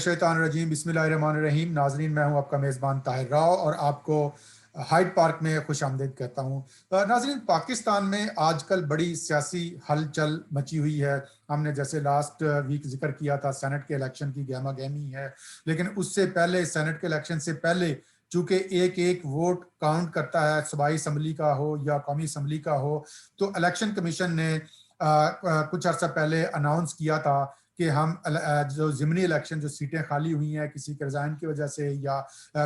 शैतानुर्रजीम बिस्मिल्लाहिर्रहमानिर्रहीम। नाजरीन, मैं हूं आपका मेज़बान ताहिर राव और आपको हाइड पार्क में खुश आमदीद कहता हूं। नाजरीन, पाकिस्तान में आजकल बड़ी सियासी हलचल मची हुई है। हमने जैसे लास्ट वीक जिक्र किया था, सेनेट के इलेक्शन की गहमा गहमी है, लेकिन उससे पहले, सेनेट के इलेक्शन से पहले, चूंकि एक एक वोट काउंट करता है, सूबाई असम्बली का हो या कौमी असम्बली का हो, तो इलेक्शन कमीशन ने कुछ अर्सा पहले अनाउंस किया था कि हम जो ज़िमनी इलेक्शन, जो सीटें खाली हुई हैं किसी के रिजाइन की वजह से या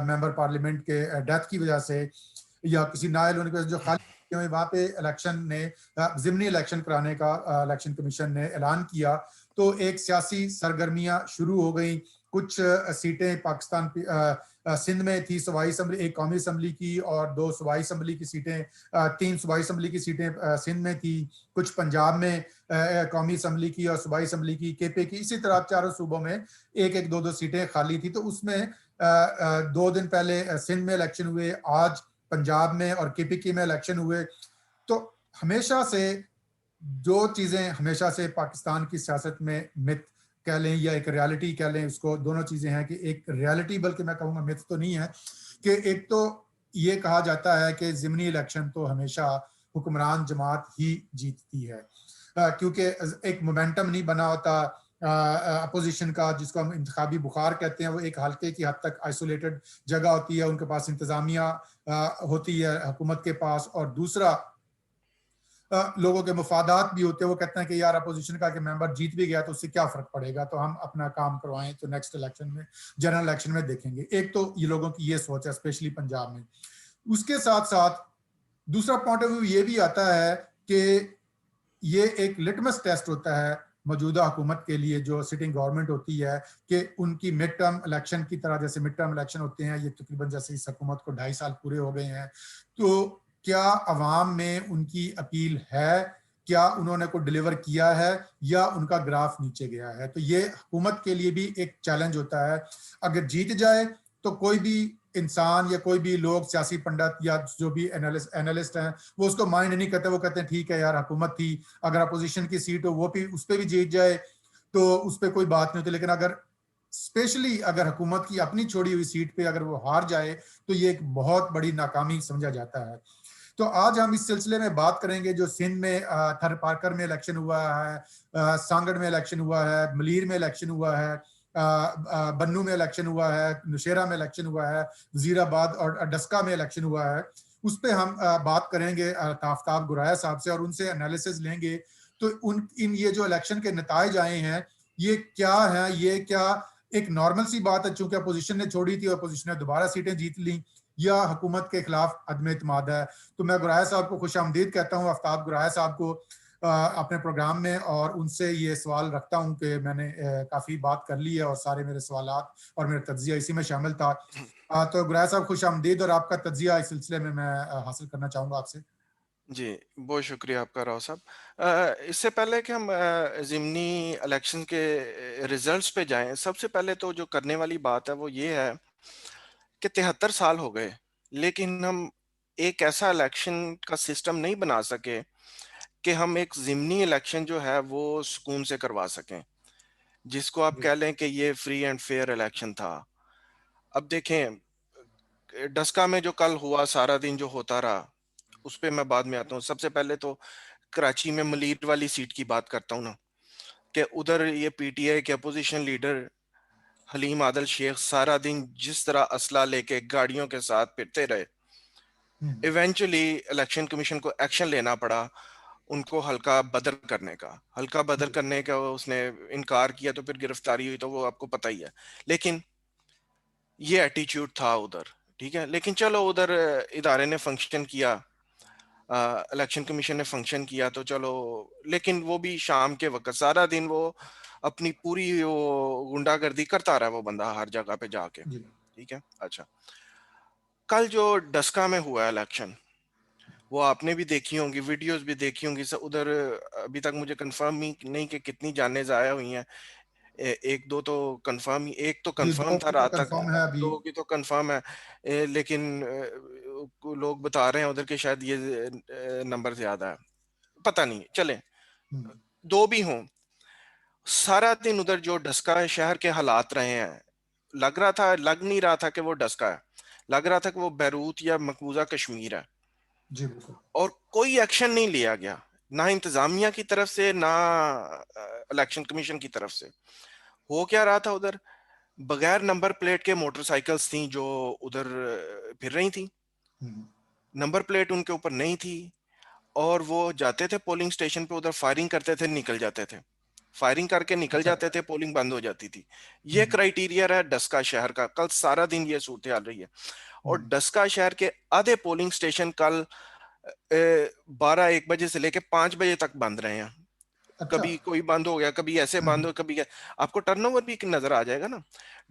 मेंबर पार्लियामेंट के डेथ की वजह से या किसी नायल होने की वजह से, जो खाली हुई वहाँ पे इलेक्शन ने ज़िमनी इलेक्शन कराने का इलेक्शन कमीशन ने ऐलान किया। तो एक सियासी सरगर्मियां शुरू हो गई। कुछ सीटें पाकिस्तान सिंध में थी, सूबाई असम्बली, एक कौमी असम्बली की और दो सूबाई असम्बली की सीटें, तीन सूबाई असम्बली की सीटें सिंध में थी। कुछ पंजाब में कौमी असम्बली की और सूबाई असम्बली की, केपी की, इसी तरह चारों सूबों में एक एक दो दो सीटें खाली थी। तो उसमें 2 दिन पहले सिंध में इलेक्शन हुए, आज पंजाब में और केपी में इलेक्शन हुए। तो हमेशा से जो चीजें हमेशा से पाकिस्तान की सियासत में मिथ कह लें या एक रियलिटी कह लें, उसको दोनों चीजें हैं कि एक रियलिटी, बल्कि मैं कहूँगा मिथ तो नहीं है, कि एक तो ये कहा जाता है कि ज़िमनी इलेक्शन तो हमेशा हुक्मरान जमात ही जीतती है, क्योंकि एक मोमेंटम नहीं बना होता अपोजिशन का, जिसको हम इंतखाबी बुखार कहते हैं। वो एक हल्के की हद तक आइसोलेटेड जगह होती है, उनके पास इंतजामिया होती है हुकूमत के पास, और दूसरा लोगों के मुफादात भी होते हैं। वो कहते हैं कि यार अपोजिशन का कि मेंबर जीत भी गया तो उससे क्या फर्क पड़ेगा, तो हम अपना काम करवाएं तो नेक्स्ट इलेक्शन में, जनरल इलेक्शन में देखेंगे। एक तो ये लोगों की ये सोच है, स्पेशली पंजाब में। उसके साथ साथ दूसरा पॉइंट ऑफ व्यू ये भी आता है कि ये एक लिटमस टेस्ट होता है मौजूदा हुकूमत के लिए, जो सिटिंग गवर्नमेंट होती है, कि उनकी मिड टर्म इलेक्शन की तरह, जैसे मिड टर्म इलेक्शन होते हैं, ये तकरीबन जैसे इस हुकूमत को 2.5 साल पूरे हो गए हैं, तो क्या अवाम में उनकी अपील है, क्या उन्होंने को डिलीवर किया है, या उनका ग्राफ नीचे गया है। तो ये हुकूमत के लिए भी एक चैलेंज होता है। अगर जीत जाए तो कोई भी इंसान या कोई भी लोग, सियासी पंडित या जो भी एनालिस्ट हैं, वो उसको माइंड नहीं करते। वो कहते हैं ठीक है यार, हुकूमत थी, अगर अपोजिशन की सीट हो वो भी, उस पर भी जीत जाए तो उस पर कोई बात नहीं होती। लेकिन अगर स्पेशली अगर हुकूमत की अपनी छोड़ी हुई सीट पे अगर वो हार जाए तो ये एक बहुत बड़ी नाकामी समझा जाता है। तो आज हम इस सिलसिले में बात करेंगे जो सिंध में थर पारकर में इलेक्शन हुआ है, सांगड़ में इलेक्शन हुआ है, मलीर में इलेक्शन हुआ है, बन्नू में इलेक्शन हुआ है, नौशेरा में इलेक्शन हुआ है, वजीराबाद और डस्का में इलेक्शन हुआ है। उस पर हम बात करेंगे ताफ्ताब गुराया साहब से और उनसे एनालिसिस लेंगे। तो उन इन ये जो इलेक्शन के नताइज आए हैं, ये क्या है, ये क्या एक नॉर्मल सी बात है चूंकि अपोजिशन ने छोड़ी थी और अपोजिशन ने दोबारा सीटें जीत ली, या हुकूमत के खिलाफ अदम एतमाद है। तो मैं गुराया साहब को खुश आमदीद कहता हूँ, आफ्ताब गुराया साहब को अपने प्रोग्राम में, और उनसे ये सवाल रखता हूँ कि मैंने काफ़ी बात कर ली है और सारे मेरे सवालात और मेरा तज्जिया इसी में शामिल था। तो गुराया साहब खुश आमदीद, और आपका तज्जिया इस सिलसिले में मैं हासिल करना चाहूँगा आपसे। जी, बहुत शुक्रिया आपका राव साहब। इससे पहले कि हम ज़िमनी इलेक्शन के रिज़ल्ट्स पे जाएँ, सबसे पहले तो जो करने वाली बात है वो ये है कि 73 साल हो गए, लेकिन हम एक ऐसा इलेक्शन का सिस्टम नहीं बना सके कि हम एक ज़िमनी इलेक्शन जो है वो सुकून से करवा सकें, जिसको आप जी। कह लें कि ये फ्री एंड फेयर इलेक्शन था। अब देखें, डस्का में जो कल हुआ, सारा दिन जो होता रहा, उस पे मैं बाद में आता हूँ। सबसे पहले तो कराची में मलीर वाली सीट की बात करता हूँ ना, कि उधर ये पीटीआई के अपोजिशन लीडर हलीम आदल शेख सारा दिन जिस तरह असला लेके गाड़ियों के साथ फिरते रहे, हम्म। इवेंचुअली इलेक्शन कमीशन को एक्शन लेना पड़ा उनको हल्का बदर करने का। हल्का बदर जी। करने का उसने इनकार किया तो फिर गिरफ्तारी हुई, तो वो आपको पता ही है। लेकिन ये एटीट्यूड था उधर, ठीक है। लेकिन चलो, उधर इदारे ने फंक्शन किया, इलेक्शन कमीशन ने फंक्शन किया, तो चलो। लेकिन वो भी शाम के वक्त सारा दिन वो अपनी पूरी वो गुंडागर्दी करता रहा, वो बंदा हर जगह पे जाके, जी। ठीक है। अच्छा, कल जो डस्का में हुआ इलेक्शन, वो आपने भी देखी होंगी, वीडियोस भी देखी होंगी उधर। अभी तक मुझे कंफर्म ही नहीं कि कितनी जानें जाया हुई हैं। एक दो तो कंफर्म ही, एक तो जी, कंफर्म दो था की तो रात तक, कंफर्म है अभी। दो की तो कंफर्म है। लेकिन लोग बता रहे हैं उधर के शायद ये नंबर ज्यादा है, पता नहीं, चले हम्म। दो भी हों। सारा दिन उधर जो डस्का शहर के हालात रहे हैं, लग नहीं रहा था कि वो डस्का है, लग रहा था कि वो बैरूत या मकबूजा कश्मीर है। जी बिल्कुल। और कोई एक्शन नहीं लिया गया, ना इंतजामिया की तरफ से, ना इलेक्शन कमीशन की तरफ से। हो क्या रहा था उधर? बगैर नंबर प्लेट के मोटरसाइकिल्स थी जो उधर फिर रही थी। हम्म, नंबर प्लेट उनके ऊपर नहीं थी, और वो जाते थे पोलिंग स्टेशन पे, उधर फायरिंग करते थे, निकल जाते थे, फायरिंग करके निकल अच्छा। जाते थे, पोलिंग बंद हो जाती थी। ये हम्म, क्राइटेरिया है डस्का शहर का। कल सारा दिन ये सूरत हाल रही है। और हम्म, डस्का शहर के आधे पोलिंग स्टेशन कल 12-1 बजे से लेके 5 बजे तक बंद रहे हैं। अच्छा। कभी कोई बंद हो गया, कभी ऐसे बंद हो, कभी आपको टर्नओवर भी नजर आ जाएगा ना।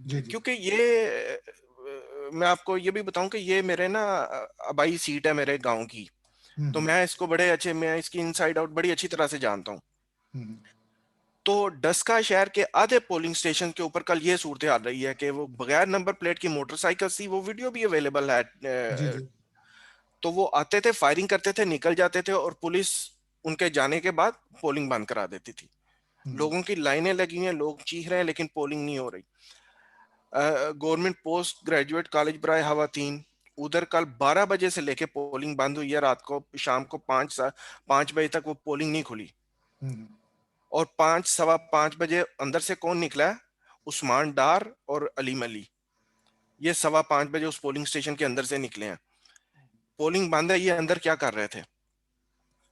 जी जी। क्योंकि ये मैं आपको ये भी बताऊं कि ये मेरे ना आबाई सीट है मेरे गांव की। तो हम्म, मैं इसकी इनसाइड आउट बड़ी अच्छी तरह से जानता हूँ। हम्म, तो डस्का शहर के आधे पोलिंग स्टेशन के ऊपर कल ये सूरत हाल रही है कि वो बगैर नंबर प्लेट की मोटरसाइकिल थी, वो वीडियो भी अवेलेबल है। जी जी। तो वो आते थे, फायरिंग करते थे, निकल जाते थे, और पुलिस उनके जाने के बाद पोलिंग बंद करा देती थी। हम्म, लोगों की लाइनें लगी हुई हैं, लोग चीख रहे हैं, लेकिन पोलिंग नहीं हो रही। गवर्नमेंट पोस्ट ग्रेजुएट कॉलेज बराए हवातीन, उधर कल 12 बजे से लेके पोलिंग बंद हुई है। रात को, शाम को 5 बजे तक वो पोलिंग नहीं खुली। हम्म, और 5, 5:15 बजे अंदर से कौन निकला है? उस्मान डार और अलीम अली, ये 5:15 बजे उस पोलिंग स्टेशन के अंदर से निकले हैं। पोलिंग बंद है, ये अंदर क्या कर रहे थे?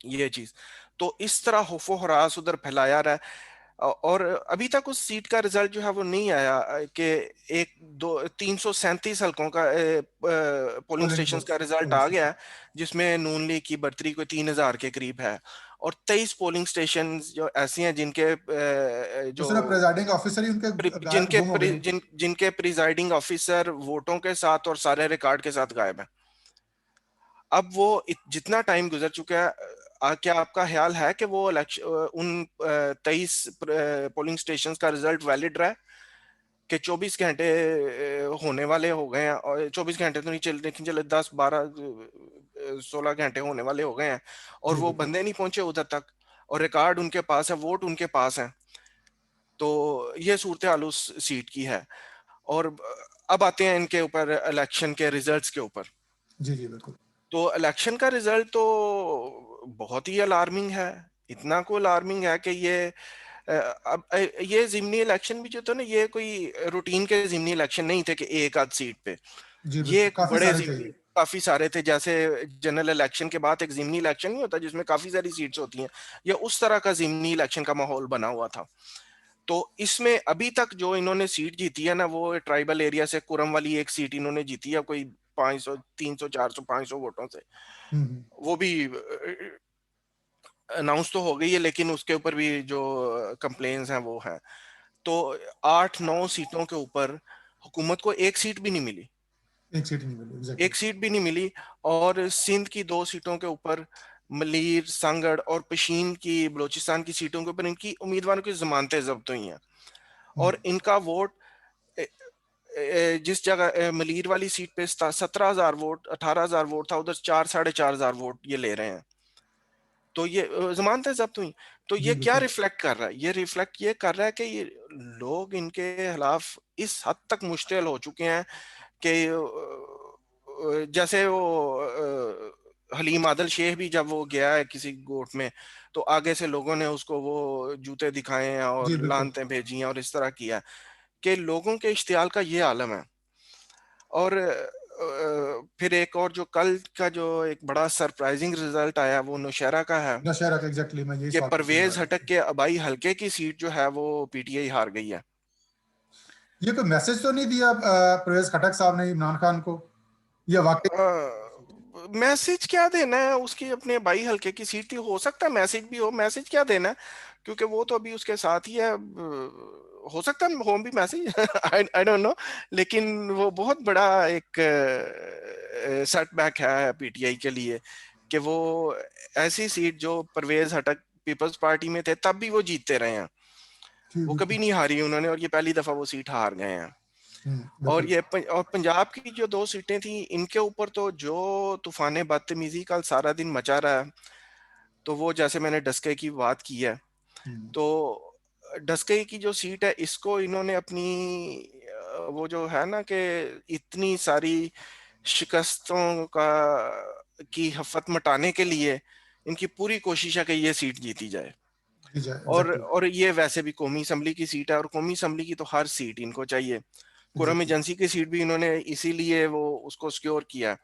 ये चीज। तो इस तरह खौफो हरास उधर फैलाया रहा है। और अभी तक उस सीट का रिजल्ट जो है वो नहीं आया, कि एक दो 337 हलकों का पोलिंग पोलिंग स्टेशन बूथ। का रिजल्ट पोलिंग आ गया स्टेशन। है, जिसमें नून लीग की बढ़तरी कोई 3,000 के करीब है। और 23 पोलिंग स्टेशन जो ऐसी हैं जिनके तो जो सिर्फ प्रेजाइडिंग ऑफिसर ही उनके गुम हो गए। जिनके प्रिजाइडिंग ऑफिसर वोटों के साथ और सारे रिकॉर्ड के साथ गायब है। अब वो जितना टाइम गुजर चुका है, क्या आपका ख्याल है कि वो इलेक्शन, उन 23 पोलिंग स्टेशन का रिजल्ट वैलिड रहा है? कि 24 घंटे होने वाले हो गए हैं, और 24 घंटे तो नहीं चल, लेकिन चले 10, 12, 16 घंटे होने वाले हो गए हैं, और जी वो बिल्कुल। बंदे नहीं पहुंचे उधर तक, और रिकॉर्ड उनके पास है, वोट उनके पास है। तो ये सूरत हाल उस सीट की है। और अब आते हैं इनके ऊपर, इलेक्शन के रिजल्ट्स के ऊपर। जी जी बिल्कुल। तो इलेक्शन का रिजल्ट तो बहुत ही अलार्मिंग है। इतना को अलार्मिंग है कि अब ये जिमनी इलेक्शन भी जो था ना, ये कोई रूटीन के जिमनी इलेक्शन नहीं थे कि एक आध सीट पे। जी ये बिल्कुल, एक काफी बड़े सारे थे जिमनी ये। काफी सारे थे, जैसे जनरल इलेक्शन के बाद एक जिमनी इलेक्शन नहीं होता जिसमें काफी सारी सीट्स होती हैं, या उस तरह का जिमनी इलेक्शन का माहौल बना हुआ था। तो इसमें अभी तक जो इन्होंने सीट जीती है ना, वो ट्राइबल एरिया से कुरम वाली एक सीट इन्होंने जीती है, कोई 500, 300, 400, 500 वोटों से। हम्म, वो भी अनाउंस तो हो गई है, लेकिन उसके ऊपर भी जो कंप्लेन्स हैं वो हैं। तो 8-9 सीटों के ऊपर हुकूमत को एक सीट भी नहीं मिली। एक सीट नहीं मिली एग्जैक्टली। एक सीट भी नहीं मिली। और सिंध की 2 सीटों के ऊपर, मलीर, संगड़ और पशीन की बलोचिस्तान की सीटों के ऊपर इनकी उम्मीदवारों की जमानतें जब्त हुई हैं। हम्म, और इनका वोट, जिस जगह मलीर वाली सीट पे 17,000 वोट, 18,000 वोट था, उधर 4-4,500 वोट ये ले रहे हैं। तो ये जमानतें जब्त हुई। तो जी ये क्या बिल्कुल। रिफ्लेक्ट कर रहा है? ये रिफ्लेक्ट ये कर रहा है कि ये लोग इनके खिलाफ इस हद तक मुश्तिल हो चुके हैं कि जैसे वो हलीम आदल शेख भी जब वो गया है किसी गोट में, तो आगे से लोगों ने उसको वो जूते दिखाए हैं जी और बिल्कुल। लानतें भेजी हैं, और इस तरह किया है कि लोगों के इश्तियाल का ये आलम है। और फिर एक और जो कल का जो एक बड़ा सरप्राइजिंग रिजल्ट आया, वो नौशहरा का है, नौशहरा का एग्जैक्टली मैं यही कि सवाल पूछने जा परवेज रहा हटक था। के आबाई हलके की सीट जो है वो पीटीआई हार गई है। ये कोई मैसेज तो नहीं दिया परवेज खटक साहब ने इमरान खान को, या वाकई? मैसेज क्या देना है? उसकी अपने भाई हल्के की सीट थी, हो सकता है मैसेज भी हो। मैसेज क्या देना है, क्योंकि वो तो अभी उसके साथ ही है। हो सकता है हो भी मैसेज, आई डोंट नो। लेकिन वो बहुत बड़ा एक सेटबैक है पीटीआई के लिए, कि वो ऐसी सीट जो परवेज हटक पीपल्स पार्टी में थे तब भी वो जीतते रहे हैं, जी वो कभी बिल्कुल। नहीं हारी उन्होंने, और ये पहली दफा वो सीट हार गए हैं। और बिल्कुल। और पंजाब की जो 2 सीटें थी, इनके ऊपर तो जो तूफान बदतमीजी कल सारा दिन मचा रहा है। तो वो जैसे मैंने डस्के की बात की है, हम्म, तो डस्के की जो सीट है इसको इन्होंने अपनी वो जो है ना कि इतनी सारी शिकस्तों का की हफ़्त मटाने के लिए इनकी पूरी कोशिश है कि ये सीट जीती जाए। जी जी, और एग्जैक्टली। और ये वैसे भी कौमी असम्बली की सीट है और कौमी असम्बली की तो हर सीट इनको चाहिए। कुरम एग्जैक्टली। एजेंसी की सीट भी इन्होंने इसीलिए वो उसको सिक्योर किया।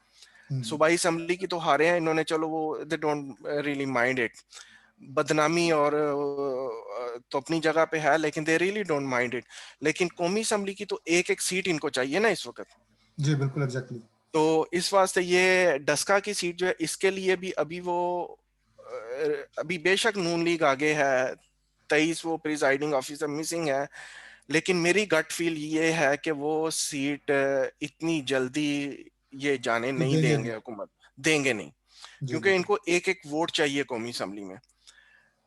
हम्म। सूबाई असम्बली की तो हारे हैं इन्होंने, चलो वो they don't really mind it, बदनामी और तो अपनी जगह पे है, लेकिन they really don't mind it. लेकिन कौमी असम्बली की तो एक एक सीट इनको चाहिए ना इस वक्त। जी बिल्कुल, एग्जैक्टली। तो इस वास्ते ये डस्का की सीट जो है इसके लिए भी अभी वो अभी बेशक नून लीग आगे है, 23 वो प्रिजाइडिंग ऑफिसर मिसिंग है, लेकिन मेरी गट फील ये है कि वो सीट इतनी जल्दी ये जाने ये नहीं देंगे देंगे, नहीं। हुकूमत देंगे नहीं। जी क्योंकि बिल्कुल। इनको एक एक वोट चाहिए कौमी असम्बली में,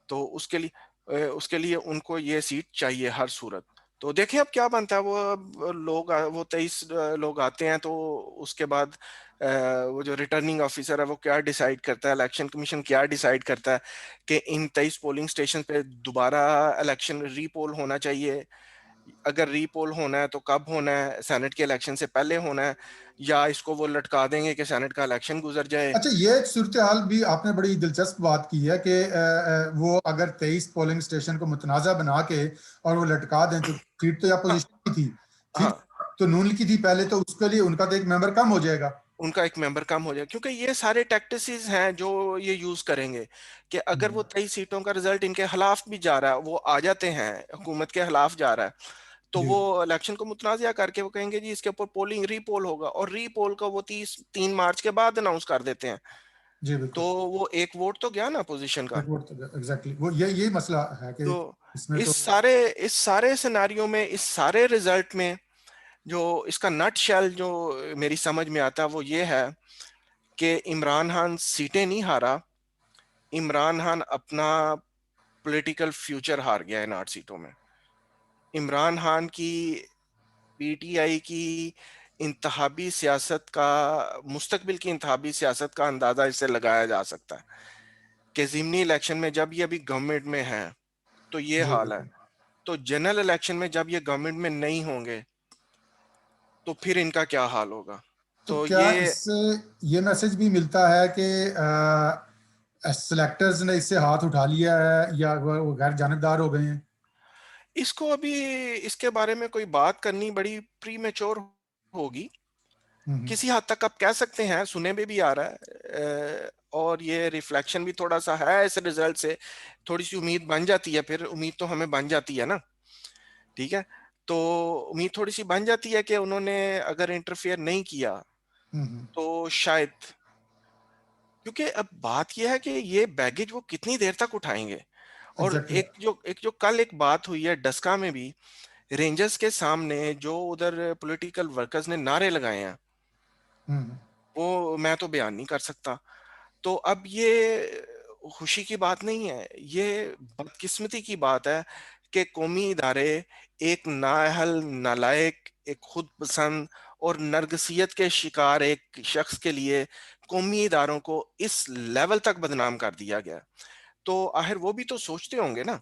तो उसके लिए उनको ये सीट चाहिए हर सूरत। तो देखें अब क्या बनता है। वो अब लोग वो 23 लोग आते हैं, तो उसके बाद वो जो रिटर्निंग ऑफिसर है वो क्या डिसाइड करता है, इलेक्शन कमीशन क्या डिसाइड करता है कि इन 23 पोलिंग स्टेशन पे दोबारा इलेक्शन रीपोल होना चाहिए। अगर रीपोल होना है तो कब होना है, सेनेट के इलेक्शन से पहले होना है, या इसको वो लटका देंगे कि सेनेट का इलेक्शन गुजर जाए। अच्छा, ये एक सूरत हाल भी आपने बड़ी दिलचस्प बात की है कि वो अगर 23 पोलिंग स्टेशन को मुतनाज़ा बना के और वो लटका दें, तो सीट तो या हाँ, पोजीशन की थी, ठीक, हाँ, तो नून की थी पहले, तो उसके लिए उनका तो एक मेंबर कम हो जाएगा। उनका एक मेंबर कम हो जाए, क्योंकि ये सारे टैक्टिसेस हैं जो ये यूज करेंगे कि अगर वो हम्म, 23 सीटों का रिजल्ट इनके खिलाफ भी जा रहा है, वो आ जाते हैं हुकूमत के खिलाफ जा रहा है, तो जी वो इलेक्शन को मुतनाज़ा करके वो कहेंगे जी इसके ऊपर पोलिंग रीपोल होगा, और रीपोल का वो 3 मार्च के बाद अनाउंस कर देते हैं। जी तो बिल्कुल। वो एक वोट तो गया ना अपोजिशन का। एक वोट तो एग्जैक्टली, वो यही मसला है कि तो इसमें इस तो। सारे इस सारे सिनारियो में, इस सारे रिजल्ट में, जो इसका नट शेल जो मेरी समझ में आता है वो ये है कि इमरान खान सीटें नहीं हारा, इमरान खान अपना पॉलिटिकल फ्यूचर हार गया इन 8 सीटों में। इमरान खान की पीटीआई की इंतहाबी सियासत का, मुस्तकबिल की इंतहाबी सियासत का अंदाजा इससे लगाया जा सकता है कि ज़िमनी इलेक्शन में जब ये अभी गवर्नमेंट में है तो ये जी हाल है, बिल्कुल। तो जनरल इलेक्शन में जब ये गवर्नमेंट में नहीं होंगे तो फिर इनका क्या हाल होगा। तो तो क्या ये इससे ये मैसेज भी मिलता है कि सेलेक्टर्स ने इससे हाथ उठा लिया है, या वो गैर जानबदार हो गए हैं? इसको अभी इसके बारे में कोई बात करनी बड़ी प्रीमेच्योर होगी। हम्म। किसी हद तक आप कह सकते हैं, सुने में भी आ रहा है, और ये रिफ्लेक्शन भी थोड़ा सा है इस रिजल्ट से, थोड़ी सी उम्मीद बन जाती है, फिर उम्मीद तो हमें बन जाती है ना, ठीक है। तो उम्मीद थोड़ी सी बन जाती है कि उन्होंने अगर इंटरफेयर नहीं किया हम्म। तो शायद, क्योंकि अब बात यह है कि ये बैगेज वो कितनी देर तक उठाएंगे। और एग्जैक्टली। एक जो कल एक बात हुई है डस्का में भी, रेंजर्स के सामने जो उधर पॉलिटिकल वर्कर्स ने नारे लगाए हैं, हम्म। वो मैं तो बयान नहीं कर सकता। तो अब ये खुशी की बात नहीं है, ये बदकिस्मती की बात है कि कौमी इदारे एक नाअहल, नालायक, एक खुद पसंद और नरगसियत के शिकार एक शख्स के लिए कौमी इदारों को इस लेवल तक बदनाम कर दिया गया। तो आखिर वो भी तो सोचते होंगे ना, जी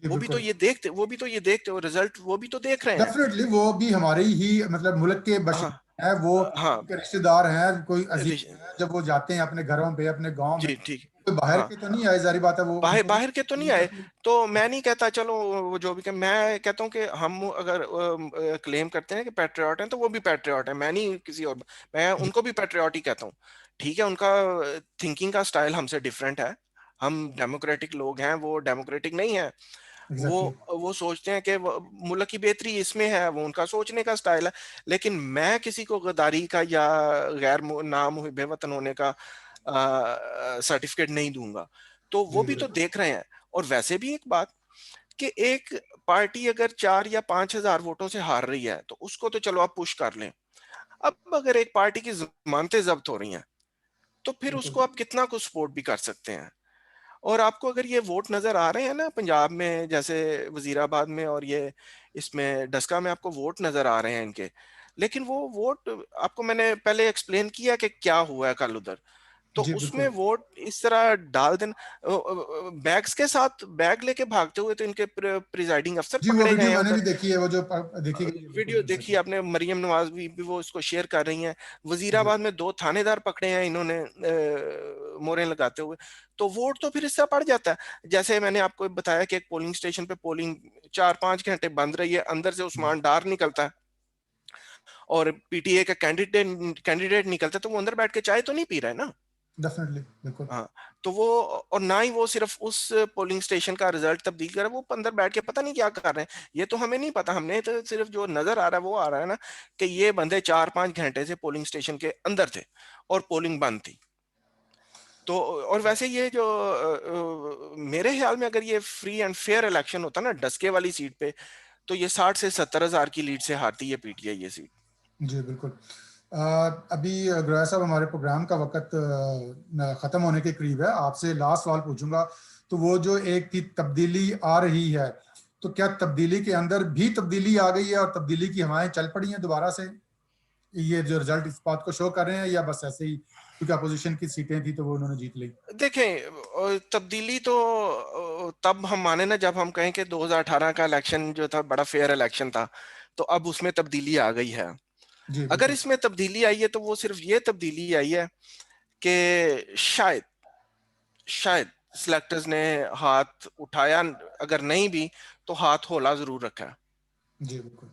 बिल्कुल। वो भी तो ये देखते हो, रिजल्ट वो भी तो देख रहे हैं। डेफिनेटली वो भी हमारे ही मतलब मुल्क के हाँ, बशिंदे हैं, वो हाँ, उनके रिश्तेदार हैं, कोई अजीज रिश- हैं, जब वो जाते हैं अपने घरों पे, अपने गांव में, जी ठीक। कोई बाहर हाँ, के तो नहीं आए, जारी बात है, वो बाहर उनको बाहर के तो नहीं आए। तो मैं नहीं कहता चलो वो जो भी मैं कहता हूँ कि हम अगर क्लेम करते हैं कि पैट्रियट हैं तो वो भी पैट्रियट है, मैं नहीं किसी और, मैं जी उनको भी पैट्रियट ही कहता हूँ। ठीक है, उनका थिंकिंग का स्टाइल हमसे डिफरेंट है, हम डेमोक्रेटिक लोग हैं, वो डेमोक्रेटिक नहीं है। वो एग्जैक्टली। वो सोचते हैं कि मुल्क की बेहतरी इसमें है, वो उनका सोचने का स्टाइल है। लेकिन मैं किसी को गद्दारी का या गैर नाम बेवतन होने का सर्टिफिकेट नहीं दूंगा। तो वो जी भी तो बिल्कुल। देख रहे हैं। और वैसे भी एक बात कि एक पार्टी अगर 4 या 5 हजार वोटों से हार रही है तो उसको तो चलो आप पुश कर लें। अब अगर एक पार्टी की जमानतें जब्त हो रही हैं तो फिर बिल्कुल। उसको आप कितना कुछ सपोर्ट भी कर सकते हैं। और आपको अगर ये वोट नजर आ रहे हैं ना पंजाब में, जैसे वजीराबाद में और ये इसमें डस्का में आपको वोट नजर आ रहे हैं इनके, लेकिन वो वोट आपको मैंने पहले एक्सप्लेन किया कि क्या हुआ है कल उधर। तो जी उसमें बिल्कुल। वोट इस तरह डाल देना, बैग्स के साथ बैग लेके भागते हुए तो इनके प्रिजाइडिंग अफसर जी वो पकड़े गए वीडियो हैं मैंने उधर। भी देखी है, वो जो देखी गई है, बिल्कुल वीडियो फिर से। देखी आपने, मरियम नवाज भी वो इसको शेयर कर रही हैं। जी वजीराबाद में 2 थानेदार पकड़े हैं इन्होंने मोहरें लगाते हुए। तो वोट तो फिर इससे पड़ जाता है। जैसे मैंने आपको बताया कि एक पोलिंग स्टेशन पे पोलिंग 4-5 घंटे बंद रही है, अंदर से उस्मान डार निकलता है और पीटीए का कैंडिडेट निकलता है, तो वो अंदर बैठ के चाय तो नहीं पी रहा है ना। डेफिनेटली बिल्कुल। हाँ, तो वो, और ना ही वो सिर्फ उस पोलिंग स्टेशन का रिजल्ट तब्दील कर रहे हैं, वो अंदर बैठ के पता नहीं क्या कर रहे हैं। ये तो हमें नहीं पता, हमने तो सिर्फ जो नजर आ रहा है वो आ रहा है ना, कि ये बंदे 4-5 घंटे से पोलिंग स्टेशन के अंदर थे और पोलिंग बंद थी। तो और वैसे ये जो मेरे ख्याल में अगर ये फ्री एंड फेयर इलेक्शन होता ना डस्के वाली सीट पे, तो ये 60 से 70 हजार की लीड से हारती है पीटीआई ये सीट। जी बिल्कुल। अभी गुरैया साहब, हमारे प्रोग्राम का वक्त ख़त्म होने के करीब है। आपसे लास्ट सवाल पूछूंगा। तो वो जो एक थी तब्दीली आ रही है, तो क्या तब्दीली के अंदर भी तब्दीली आ गई है और तब्दीली की हवाएं चल पड़ी हैं दोबारा से? ये जो रिजल्ट इस बात को शो कर रहे हैं, या बस ऐसे ही क्योंकि अपोजिशन की सीटें थी तो वो उन्होंने जीत ली? देखें, तब्दीली तो तब हम माने ना जब हम कहें कि 2018 का इलेक्शन जो था बड़ा फेयर इलेक्शन था, तो अब उसमें तब्दीली आ गई है। जी अगर बिल्कुल। इसमें तब्दीली आई है तो वो सिर्फ ये तब्दीली आई है कि शायद सिलेक्टर्स ने हाथ उठाया, अगर नहीं भी तो हाथ होला जरूर रखा है। जी बिल्कुल।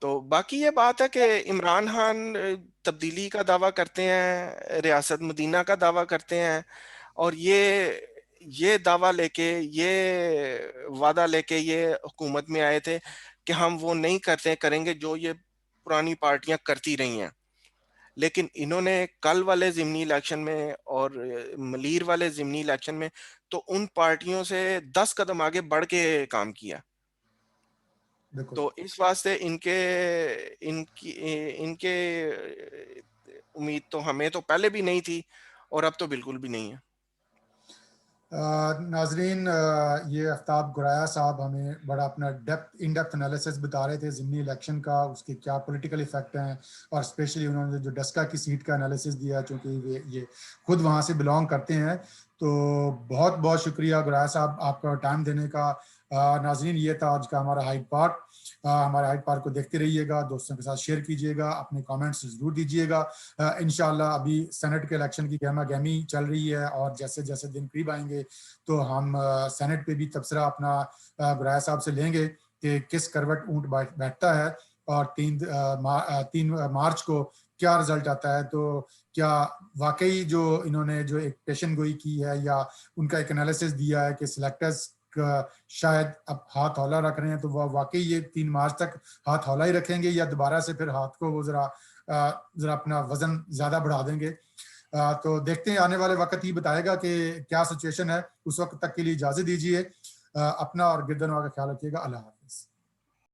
तो बाकी ये बात है कि इमरान खान तब्दीली का दावा करते हैं, रियासत मदीना का दावा करते हैं, और ये दावा लेके, ये वादा लेके ये हुकूमत में आए थे कि हम वो नहीं करते करेंगे जो ये पुरानी पार्टियां करती रही हैं। लेकिन इन्होंने कल वाले जिमनी इलेक्शन में और मलीर वाले जिमनी इलेक्शन में तो उन पार्टियों से 10 कदम आगे बढ़ के काम किया। बिल्कुल। तो इस वास्ते इनके इनकी इनके उम्मीद तो हमें तो पहले भी नहीं थी और अब तो बिल्कुल भी नहीं है। नाजरीन, ये आफ्ताब गुराया साहब हमें बड़ा अपना इन डेप्थ एनालिसिस बता रहे थे ज़िमनी इलेक्शन का, उसके क्या पॉलिटिकल इफेक्ट हैं, और स्पेशली उन्होंने जो डस्का की सीट का एनालिसिस दिया, चूँकि ये खुद वहाँ से बिलोंग करते हैं। तो बहुत बहुत शुक्रिया गुराया साहब आपका टाइम देने का। नाजरीन, ये था आज का हमारा हाइड पार्क। हमारे हाइड पार्क को देखते रहिएगा, दोस्तों के साथ शेयर कीजिएगा, अपने कमेंट्स ज़रूर दीजिएगा। इंशाल्लाह अभी सेनेट के इलेक्शन की गहमा गहमी चल रही है, और जैसे जैसे दिन करीब आएंगे तो हम सेनेट पे भी तबसरा अपना गुराया साहब से लेंगे कि किस करवट ऊंट बैठता है, और 3 मार्च को क्या रिजल्ट आता है। तो क्या वाकई जो इन्होंने जो एक पेशन गोई की है, या उनका एक एनालिसिस दिया है कि सिलेक्टर्स शायद अब हाथ हौला रख रहे हैं, तो वह वाकई ये 3 मार्च तक हाथ हौला ही रखेंगे, या दोबारा से फिर हाथ को वो जरा अपना वजन ज्यादा बढ़ा देंगे? तो देखते हैं, आने वाले वक्त ही बताएगा कि क्या सिचुएशन है। उस वक्त तक के लिए इजाजत दीजिए। अपना और गिरदनवा का ख्याल रखिएगा। अल्लाह हाफ़िज़।